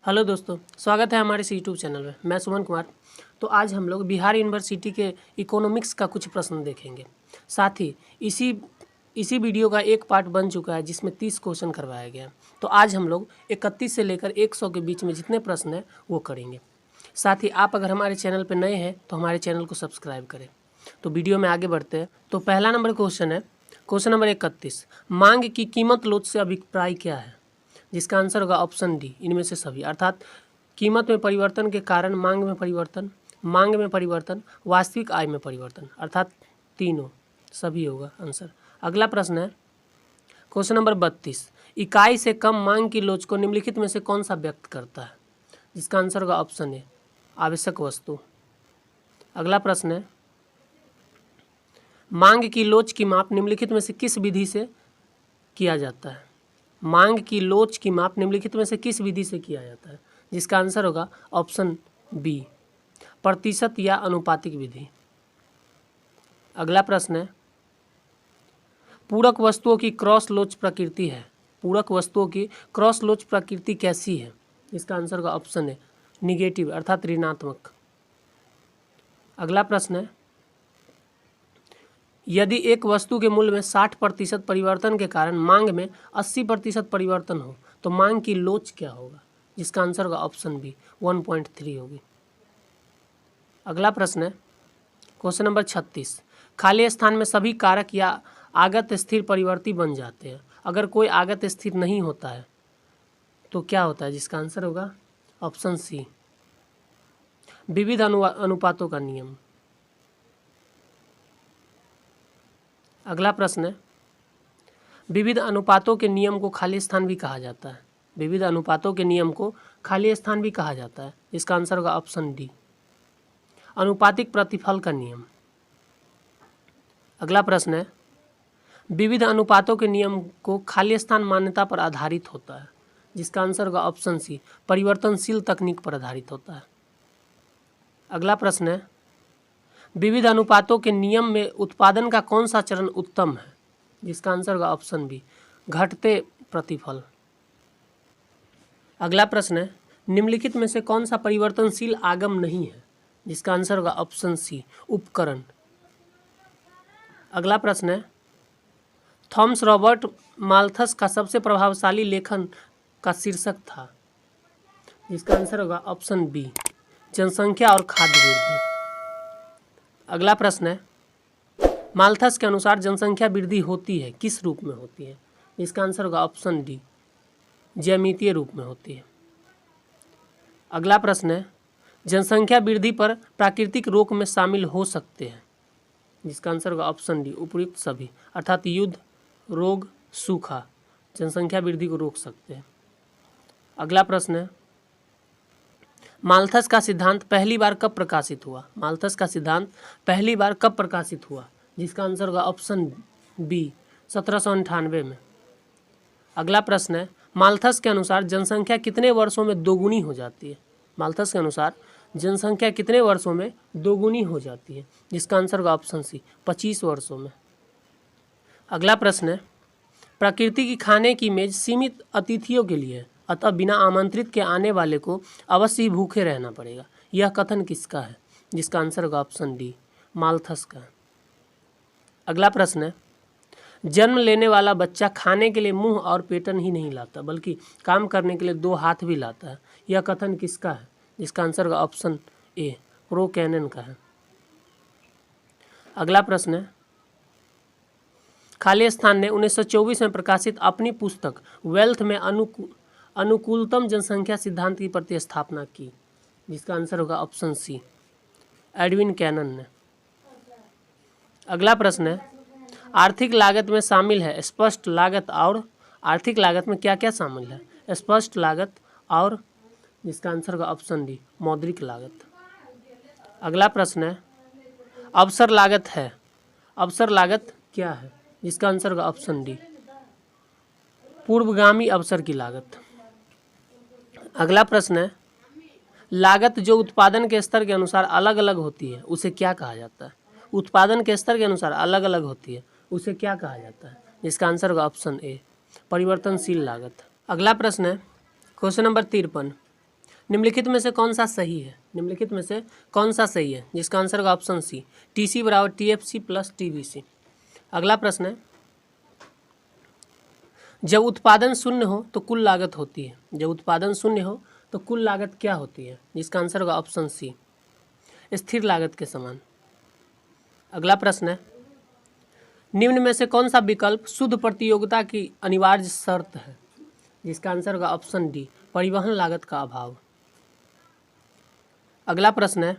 Hello दोस्तों, स्वागत है हमारे इस यूट्यूब चैनल में। मैं सुमन कुमार। तो आज हम लोग बिहार यूनिवर्सिटी के इकोनॉमिक्स का कुछ प्रश्न देखेंगे। साथ ही इसी वीडियो का एक पार्ट बन चुका है जिसमें 30 क्वेश्चन करवाया गया। तो आज हम लोग 31 से लेकर 100 के बीच में जितने प्रश्न हैं वो करेंगे। साथ ही आप अगर हमारे चैनल पर नए हैं तो हमारे चैनल को सब्सक्राइब करें। तो वीडियो में आगे बढ़ते हैं। तो पहला नंबर क्वेश्चन है, क्वेश्चन नंबर 31, मांग की कीमत लोच से अभिप्राय क्या है? जिसका आंसर होगा ऑप्शन डी, इनमें से सभी। अर्थात कीमत में परिवर्तन के कारण मांग में परिवर्तन, वास्तविक आय में परिवर्तन, अर्थात तीनों सभी होगा आंसर। अगला प्रश्न है क्वेश्चन नंबर 32, इकाई से कम मांग की लोच को निम्नलिखित में से कौन सा व्यक्त करता है? जिसका आंसर होगा ऑप्शन ए, आवश्यक वस्तु। अगला प्रश्न है, मांग की लोच की माप निम्नलिखित में से किस विधि से किया जाता है? मांग की लोच की माप निम्नलिखित में से किस विधि से किया जाता है? जिसका आंसर होगा ऑप्शन बी, प्रतिशत या अनुपातिक विधि। अगला प्रश्न है, पूरक वस्तुओं की क्रॉस लोच प्रकृति है। पूरक वस्तुओं की क्रॉस लोच प्रकृति कैसी है? इसका आंसर होगा ऑप्शन है, निगेटिव, अर्थात ऋणात्मक। अगला प्रश्न है, यदि एक वस्तु के मूल्य में 60% परिवर्तन के कारण मांग में 80% परिवर्तन हो तो मांग की लोच क्या होगा? जिसका आंसर होगा ऑप्शन बी, 1.3 होगी। अगला प्रश्न है क्वेश्चन नंबर 36, खाली स्थान में सभी कारक या आगत स्थिर परिवर्ती बन जाते हैं। अगर कोई आगत स्थिर नहीं होता है तो क्या होता है? जिसका आंसर होगा ऑप्शन सी, विविध अनुपातों का नियम। अगला प्रश्न है, विविध अनुपातों के नियम को खाली स्थान भी कहा जाता है। विविध अनुपातों के नियम को खाली स्थान भी कहा जाता है। इसका आंसर होगा ऑप्शन डी, अनुपातिक प्रतिफल का नियम। अगला प्रश्न है, विविध अनुपातों के नियम को खाली स्थान मान्यता पर आधारित होता है। जिसका आंसर होगा ऑप्शन सी, परिवर्तनशील तकनीक पर आधारित होता है। अगला प्रश्न है, विविध अनुपातों के नियम में उत्पादन का कौन सा चरण उत्तम है? जिसका आंसर होगा ऑप्शन बी, घटते प्रतिफल। अगला प्रश्न है, निम्नलिखित में से कौन सा परिवर्तनशील आगम नहीं है? जिसका आंसर होगा ऑप्शन सी, उपकरण। अगला प्रश्न है, थॉमस रॉबर्ट माल्थस का सबसे प्रभावशाली लेखन का शीर्षक था। जिसका आंसर होगा ऑप्शन बी, जनसंख्या और खाद्य वृद्धि। अगला प्रश्न है, माल्थस के अनुसार जनसंख्या वृद्धि होती है किस रूप में होती है? इसका आंसर होगा ऑप्शन डी, ज्यामितीय रूप में होती है। अगला प्रश्न है, जनसंख्या वृद्धि पर प्राकृतिक रोक में शामिल हो सकते हैं। जिसका आंसर होगा ऑप्शन डी, उपयुक्त सभी, अर्थात युद्ध, रोग, सूखा जनसंख्या वृद्धि को रोक सकते हैं। अगला प्रश्न है, माल्थस का सिद्धांत पहली बार कब प्रकाशित हुआ? माल्थस का सिद्धांत पहली बार कब प्रकाशित हुआ? जिसका आंसर होगा ऑप्शन बी, 1798 में। अगला प्रश्न है, माल्थस के अनुसार जनसंख्या कितने वर्षों में दोगुनी हो जाती है? माल्थस के अनुसार जनसंख्या कितने वर्षों में दोगुनी हो जाती है? जिसका आंसर होगा ऑप्शन सी, 25 वर्षों में। अगला प्रश्न है, प्रकृति की खाने की मेज सीमित अतिथियों के लिए है, अतः बिना आमंत्रित के आने वाले को अवश्य ही भूखे रहना पड़ेगा। यह कथन किसका है? जिसका आंसर होगा ऑप्शन डी, माल्थस का। अगला प्रश्न है, जन्म लेने वाला बच्चा खाने के लिए मुंह और पेटन ही नहीं लाता बल्कि काम करने के लिए 2 हाथ भी लाता है। यह कथन किसका है? जिसका आंसर होगा ऑप्शन ए, प्रोकैनन का है। अगला प्रश्न है, खाली स्थान ने 1924 में प्रकाशित अपनी पुस्तक वेल्थ में अनुकूलतम जनसंख्या सिद्धांत की प्रतिस्थापना की। जिसका आंसर होगा ऑप्शन सी, एडविन कैनन ने। अगला प्रश्न है, आर्थिक लागत में शामिल है स्पष्ट लागत और आर्थिक लागत में क्या क्या शामिल है? स्पष्ट लागत और जिसका आंसर होगा ऑप्शन डी, मौद्रिक लागत। अगला प्रश्न है, अवसर लागत है। अवसर लागत क्या है? जिसका आंसर होगा ऑप्शन डी, पूर्वगामी अवसर की लागत। अगला प्रश्न है, लागत जो उत्पादन के स्तर के अनुसार अलग अलग होती है उसे क्या कहा जाता है? उत्पादन के स्तर के अनुसार अलग अलग होती है उसे क्या कहा जाता है? जिसका आंसर होगा ऑप्शन ए, परिवर्तनशील लागत। अगला प्रश्न है क्वेश्चन नंबर 53, निम्नलिखित में से कौन सा सही है? निम्नलिखित में से कौन सा सही है? जिसका आंसर होगा ऑप्शन सी, टीसी बराबर टीएफसी प्लस टीवीसी। अगला प्रश्न है, जब उत्पादन शून्य हो तो कुल लागत होती है। जब उत्पादन शून्य हो तो कुल लागत क्या होती है? जिसका आंसर होगा ऑप्शन सी, स्थिर लागत के समान। अगला प्रश्न है, निम्न में से कौन सा विकल्प शुद्ध प्रतियोगिता की अनिवार्य शर्त है? जिसका आंसर होगा ऑप्शन डी, परिवहन लागत का अभाव। अगला प्रश्न है,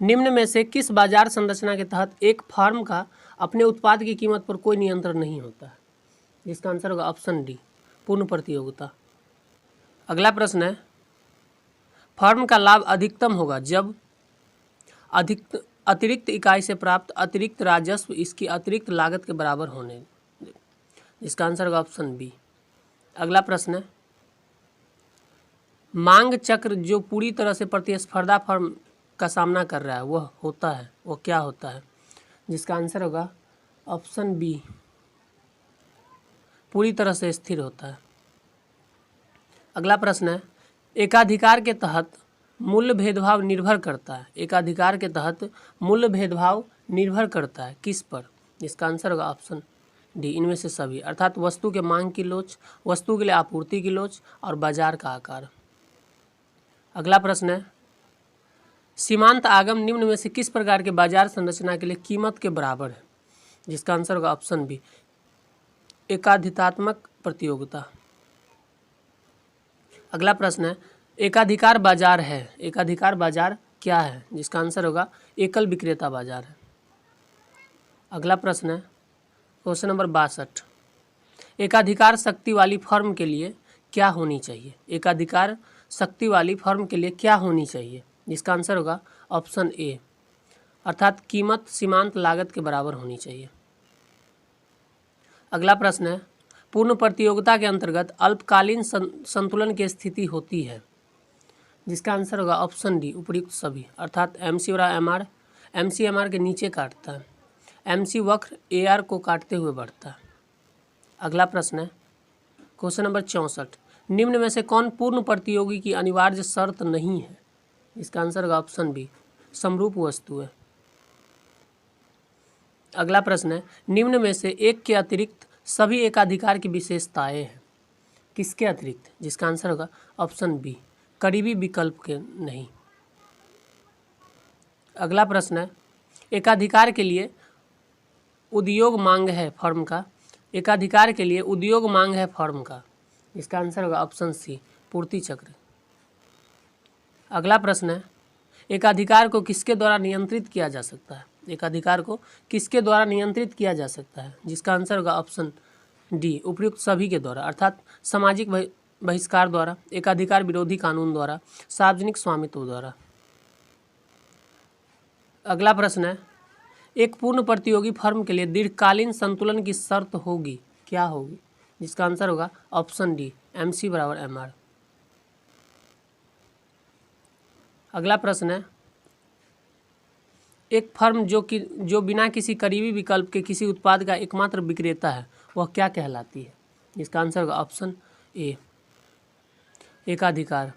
निम्न में से किस बाजार संरचना के तहत एक फर्म का अपने उत्पाद की कीमत पर कोई नियंत्रण नहीं होता है? जिसका आंसर होगा ऑप्शन डी, पूर्ण प्रतियोगिता। अगला प्रश्न है, फर्म का लाभ अधिकतम होगा जब अतिरिक्त इकाई से प्राप्त अतिरिक्त राजस्व इसकी अतिरिक्त लागत के बराबर होने। इसका आंसर होगा ऑप्शन बी। अगला प्रश्न है, मांग चक्र जो पूरी तरह से प्रतिस्पर्धा फर्म का सामना कर रहा है वो क्या होता है? जिसका आंसर होगा ऑप्शन बी, पूरी तरह से स्थिर होता है। अगला प्रश्न है, एकाधिकार के तहत मूल्य भेदभाव निर्भर करता है। एकाधिकार के तहत मूल्य भेदभाव निर्भर करता है किस पर? इसका आंसर होगा ऑप्शन डी, इनमें से सभी, अर्थात वस्तु के मांग की लोच, वस्तु के लिए आपूर्ति की लोच और बाजार का आकार। अगला प्रश्न है, सीमांत आगम निम्न में से किस प्रकार के बाजार संरचना के लिए कीमत के बराबर है? जिसका आंसर होगा ऑप्शन बी, एकाधितात्मक प्रतियोगिता। अगला प्रश्न है, एकाधिकार बाजार है, एकाधिकार बाजार क्या है? जिसका आंसर होगा एकल विक्रेता बाजार है। अगला प्रश्न है क्वेश्चन नंबर 62, एकाधिकार शक्ति वाली फर्म के लिए क्या होनी चाहिए? एकाधिकार शक्ति वाली फर्म के लिए क्या होनी चाहिए? जिसका आंसर होगा ऑप्शन ए, अर्थात कीमत सीमांत लागत के बराबर होनी चाहिए। अगला प्रश्न है, पूर्ण प्रतियोगिता के अंतर्गत अल्पकालीन संतुलन की स्थिति होती है। जिसका आंसर होगा ऑप्शन डी, उपयुक्त सभी, अर्थात एमसी बराबर एमआर, एमसी एमआर के नीचे काटता है, एमसी वक्र एआर को काटते हुए बढ़ता है। अगला प्रश्न है क्वेश्चन नंबर 64, निम्न में से कौन पूर्ण प्रतियोगी की अनिवार्य शर्त नहीं है? इसका आंसर होगा ऑप्शन बी, समरूप वस्तु है। अगला प्रश्न है, निम्न में से एक के अतिरिक्त सभी एकाधिकार की विशेषताएं हैं। किसके अतिरिक्त? जिसका आंसर होगा ऑप्शन बी, करीबी विकल्प के नहीं। अगला प्रश्न है, एकाधिकार के लिए उद्योग मांग है फर्म का, एकाधिकार के लिए उद्योग मांग है फर्म का। इसका आंसर होगा ऑप्शन सी, पूर्ति चक्र। अगला प्रश्न है, एकाधिकार को किसके द्वारा नियंत्रित किया जा सकता है? एकाधिकार को किसके द्वारा नियंत्रित किया जा सकता है? जिसका आंसर होगा ऑप्शन डी, उपयुक्त सभी के द्वारा, अर्थात सामाजिक बहिष्कार द्वारा, एकाधिकार विरोधी कानून द्वारा, सार्वजनिक स्वामित्व द्वारा। अगला प्रश्न है, एक पूर्ण प्रतियोगी फर्म के लिए दीर्घकालीन संतुलन की शर्त होगी, क्या होगी? जिसका आंसर होगा ऑप्शन डी, एमसी बराबर एमआर। अगला प्रश्न है, एक फर्म जो बिना किसी करीबी विकल्प के किसी उत्पाद का एकमात्र विक्रेता है वह क्या कहलाती है? जिसका आंसर होगा ऑप्शन ए, एकाधिकार।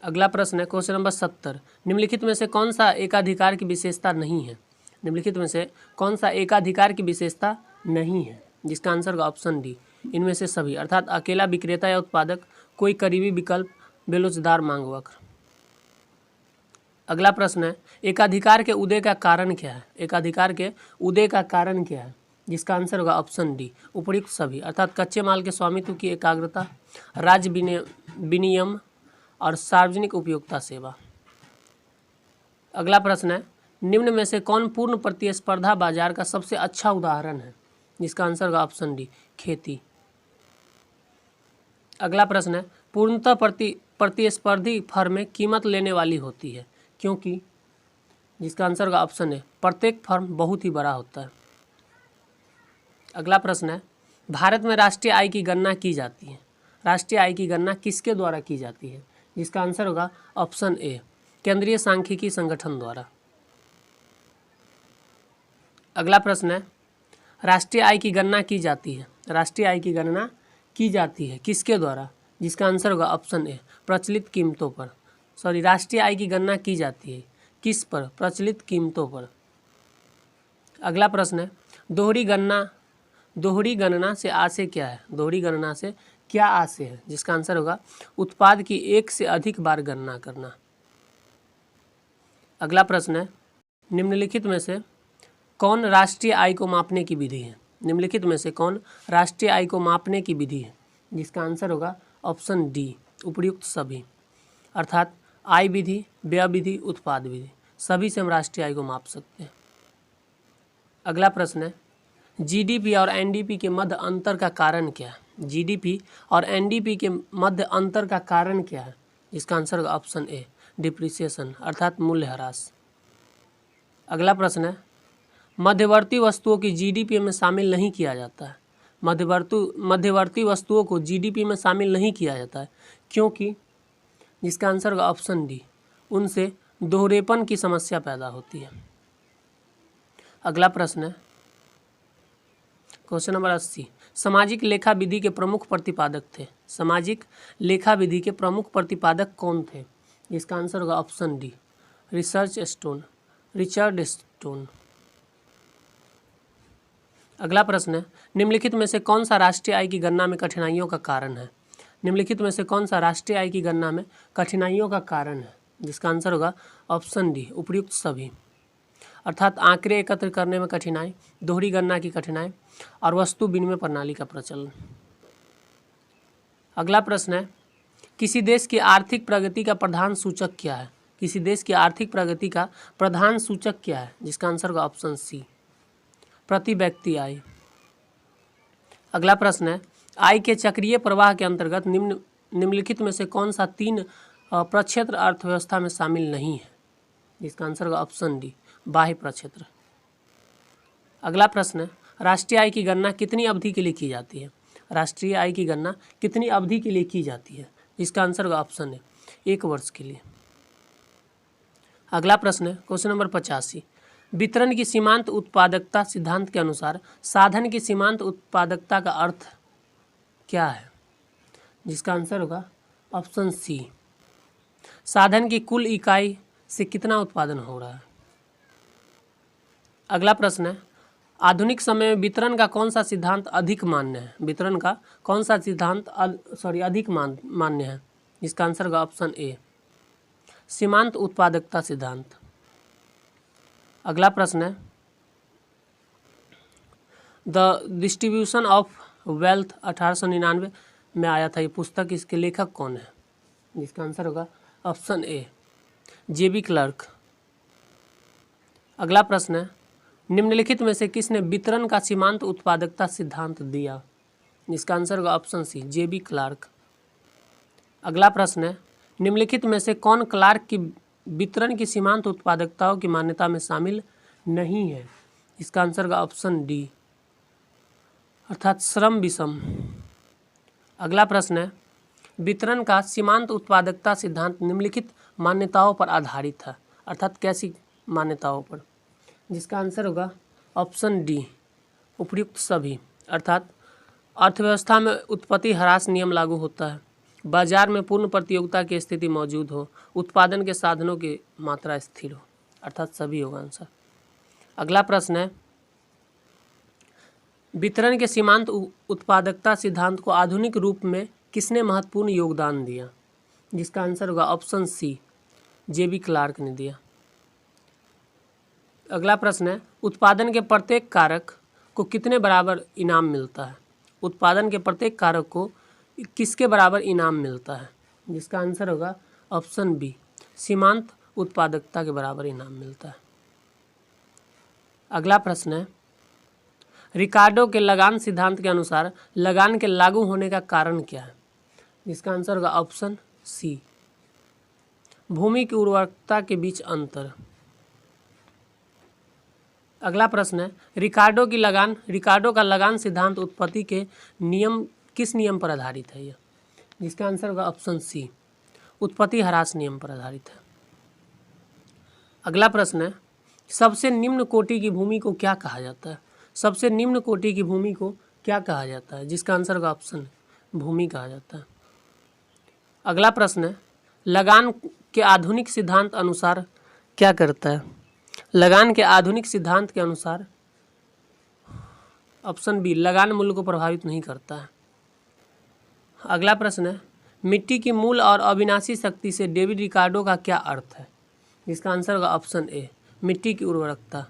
अगला प्रश्न है क्वेश्चन नंबर 70, निम्नलिखित में से कौन सा एकाधिकार की विशेषता नहीं है? निम्नलिखित में से कौन सा एकाधिकार की विशेषता नहीं है? जिसका आंसर होगा ऑप्शन डी, इनमें से सभी, अर्थात अकेला विक्रेता या उत्पादक, कोई करीबी विकल्प, बेलोचदार मांग वक्र। अगला प्रश्न है, एकाधिकार के उदय का कारण क्या है? एकाधिकार के उदय का कारण क्या है? जिसका आंसर होगा ऑप्शन डी, उपयुक्त सभी, अर्थात कच्चे माल के स्वामित्व की एकाग्रता, राज्य विनियम और सार्वजनिक उपयोगिता सेवा। अगला प्रश्न है, निम्न में से कौन पूर्ण प्रतिस्पर्धा बाजार का सबसे अच्छा उदाहरण है? जिसका आंसर होगा ऑप्शन डी, खेती। अगला प्रश्न है, पूर्णतः प्रतिस्पर्धी फर्में कीमत लेने वाली होती है क्योंकि? जिसका आंसर होगा ऑप्शन ए, प्रत्येक फर्म बहुत ही बड़ा होता है। अगला प्रश्न है, भारत में राष्ट्रीय आय की गणना की जाती है, राष्ट्रीय आय की गणना किसके द्वारा की जाती है? जिसका आंसर होगा ऑप्शन ए, केंद्रीय सांख्यिकी संगठन द्वारा। अगला प्रश्न है, राष्ट्रीय आय की गणना की जाती है, राष्ट्रीय आय की गणना की जाती है किसके द्वारा? जिसका आंसर होगा ऑप्शन ए, प्रचलित कीमतों पर। राष्ट्रीय आय की गणना की जाती है किस पर? प्रचलित कीमतों पर। अगला प्रश्न है, दोहरी गणना से आशय क्या है? दोहरी गणना से क्या आशय है? जिसका आंसर होगा उत्पाद की एक से अधिक बार गणना करना। अगला प्रश्न है, निम्नलिखित में से कौन राष्ट्रीय आय को मापने की विधि है? निम्नलिखित में से कौन राष्ट्रीय आय को मापने की विधि है? जिसका आंसर होगा ऑप्शन डी, उपर्युक्त सभी। अर्थात आय विधि, व्यय विधि, उत्पाद विधि, सभी से हम राष्ट्रीय आय को माप सकते हैं। अगला प्रश्न है, जीडीपी और एनडीपी के मध्य अंतर का कारण क्या है? जीडीपी और एनडीपी के मध्य अंतर का कारण क्या है? इसका आंसर होगा ऑप्शन ए, डिप्रिसिएशन अर्थात मूल्यह्रास। अगला प्रश्न है, मध्यवर्ती वस्तुओं की जीडीपी में शामिल नहीं किया जाता है। मध्यवर्ती वस्तुओं को जीडीपी में शामिल नहीं किया जाता है क्योंकि? जिसका आंसर होगा ऑप्शन डी, उनसे दोहरेपन की समस्या पैदा होती है। अगला प्रश्न है, क्वेश्चन नंबर 80, सामाजिक लेखा विधि के प्रमुख प्रतिपादक थे। सामाजिक लेखा विधि के प्रमुख प्रतिपादक कौन थे? इसका आंसर होगा ऑप्शन डी, रिचर्ड स्टोन। अगला प्रश्न है, निम्नलिखित में से कौन सा राष्ट्रीय आय की गणना में कठिनाइयों का कारण है? निम्नलिखित में से कौन सा राष्ट्रीय आय की गणना में कठिनाइयों का कारण है? जिसका आंसर होगा ऑप्शन डी, उपर्युक्त सभी। अर्थात आंकड़े एकत्र करने में कठिनाई, दोहरी गणना की कठिनाई और वस्तु विनिमय प्रणाली का प्रचलन। अगला प्रश्न है, किसी देश की आर्थिक प्रगति का प्रधान सूचक क्या है? किसी देश की आर्थिक प्रगति का प्रधान सूचक क्या है? जिसका आंसर होगा ऑप्शन सी, प्रति व्यक्ति आय। अगला प्रश्न है, आय के चक्रीय प्रवाह के अंतर्गत निम्नलिखित में से कौन सा 3 प्रक्षेत्र अर्थव्यवस्था में शामिल नहीं है? इसका आंसर होगा ऑप्शन डी, बाह्य प्रक्षेत्र। अगला प्रश्न है, राष्ट्रीय आय की गणना कितनी अवधि के लिए की जाती है? राष्ट्रीय आय की गणना कितनी अवधि के लिए की जाती है? इसका आंसर होगा ऑप्शन है, 1 वर्ष के लिए। अगला प्रश्न है, क्वेश्चन नंबर 85, वितरण की सीमांत उत्पादकता सिद्धांत के अनुसार साधन की सीमांत उत्पादकता का अर्थ क्या है? जिसका आंसर होगा ऑप्शन सी, साधन की कुल इकाई से कितना उत्पादन हो रहा है। अगला प्रश्न है, आधुनिक समय में वितरण का कौन सा सिद्धांत अधिक मान्य है? वितरण का कौन सा सिद्धांत अधिक मान्य है? इसका आंसर होगा ऑप्शन ए, सीमांत उत्पादकता सिद्धांत। अगला प्रश्न है, द डिस्ट्रीब्यूशन ऑफ वेल्थ 1899 में आया था, ये पुस्तक, इसके लेखक कौन है? जिसका आंसर होगा ऑप्शन ए, जेबी क्लर्क। अगला प्रश्न है, निम्नलिखित में से किसने वितरण का सीमांत उत्पादकता सिद्धांत दिया? इसका आंसर होगा ऑप्शन सी, जेबी क्लार्क। अगला प्रश्न है, निम्नलिखित में से कौन क्लार्क की वितरण की सीमांत उत्पादकताओं की मान्यता में शामिल नहीं है? इसका आंसर होगा ऑप्शन डी, अर्थात श्रम विषम। अगला प्रश्न है, वितरण का सीमांत उत्पादकता सिद्धांत निम्नलिखित मान्यताओं पर आधारित है, अर्थात कैसी मान्यताओं पर? जिसका आंसर होगा ऑप्शन डी, उपर्युक्त सभी। अर्थात अर्थव्यवस्था में उत्पत्ति ह्रास नियम लागू होता है, बाजार में पूर्ण प्रतियोगिता की स्थिति मौजूद हो, उत्पादन के साधनों की मात्रा स्थिर हो, अर्थात सभी होगा आंसर। अगला प्रश्न है, वितरण के सीमांत उत्पादकता सिद्धांत को आधुनिक रूप में किसने महत्वपूर्ण योगदान दिया? जिसका आंसर होगा ऑप्शन सी, जेबी क्लार्क ने दिया। अगला प्रश्न है, उत्पादन के प्रत्येक कारक को कितने बराबर इनाम मिलता है? उत्पादन के प्रत्येक कारक को किसके बराबर इनाम मिलता है? जिसका आंसर होगा ऑप्शन बी, सीमांत उत्पादकता के बराबर इनाम मिलता है। अगला प्रश्न है, रिकार्डो के लगान सिद्धांत के अनुसार लगान के लागू होने का कारण क्या है? जिसका आंसर होगा ऑप्शन सी, भूमि की उर्वरकता के बीच अंतर। अगला प्रश्न है, रिकार्डो का लगान सिद्धांत उत्पत्ति के नियम किस नियम पर आधारित है? यह, जिसका आंसर होगा ऑप्शन सी, उत्पत्ति ह्रास नियम पर आधारित है। अगला प्रश्न है, सबसे निम्न कोटि की भूमि को क्या कहा जाता है? सबसे निम्न कोटि की भूमि को क्या कहा जाता है? जिसका आंसर होगा ऑप्शन भूमि कहा जाता है। अगला प्रश्न है, लगान के आधुनिक सिद्धांत अनुसार क्या करता है? लगान के आधुनिक सिद्धांत के अनुसार ऑप्शन बी, लगान मूल्य को प्रभावित नहीं करता है। अगला प्रश्न है, मिट्टी की मूल और अविनाशी शक्ति से डेविड रिकार्डो का क्या अर्थ है? जिसका आंसर होगा ऑप्शन ए, मिट्टी की उर्वरकता।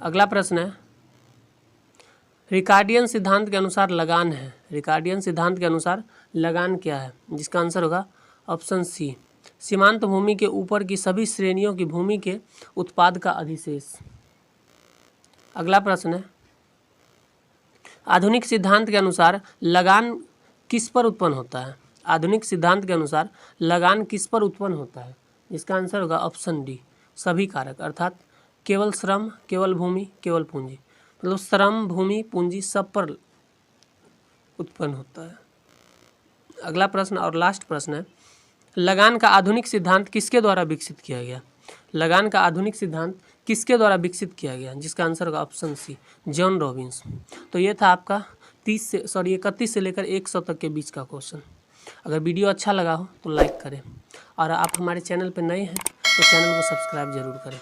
अगला प्रश्न है, रिकार्डियन सिद्धांत के अनुसार लगान है। रिकार्डियन सिद्धांत के अनुसार लगान क्या है? जिसका आंसर होगा ऑप्शन सी, सीमांत भूमि के ऊपर की सभी श्रेणियों की भूमि के उत्पाद का अधिशेष। अगला प्रश्न है, आधुनिक सिद्धांत के अनुसार लगान किस पर उत्पन्न होता है? आधुनिक सिद्धांत के अनुसार लगान किस पर उत्पन्न होता है? जिसका आंसर होगा ऑप्शन डी, सभी कारक, अर्थात केवल श्रम, केवल भूमि, केवल पूंजी। मतलब श्रम, भूमि, पूंजी सब पर उत्पन्न होता है। अगला प्रश्न और लास्ट प्रश्न है, लगान का आधुनिक सिद्धांत किसके द्वारा विकसित किया गया? लगान का आधुनिक सिद्धांत किसके द्वारा विकसित किया गया? जिसका आंसर होगा ऑप्शन सी, जॉन रॉबिन्स। तो ये था आपका 31 से लेकर 100 तक के बीच का क्वेश्चन। अगर वीडियो अच्छा लगा हो तो लाइक करें, और आप हमारे चैनल पर नए हैं तो चैनल को सब्सक्राइब जरूर करें।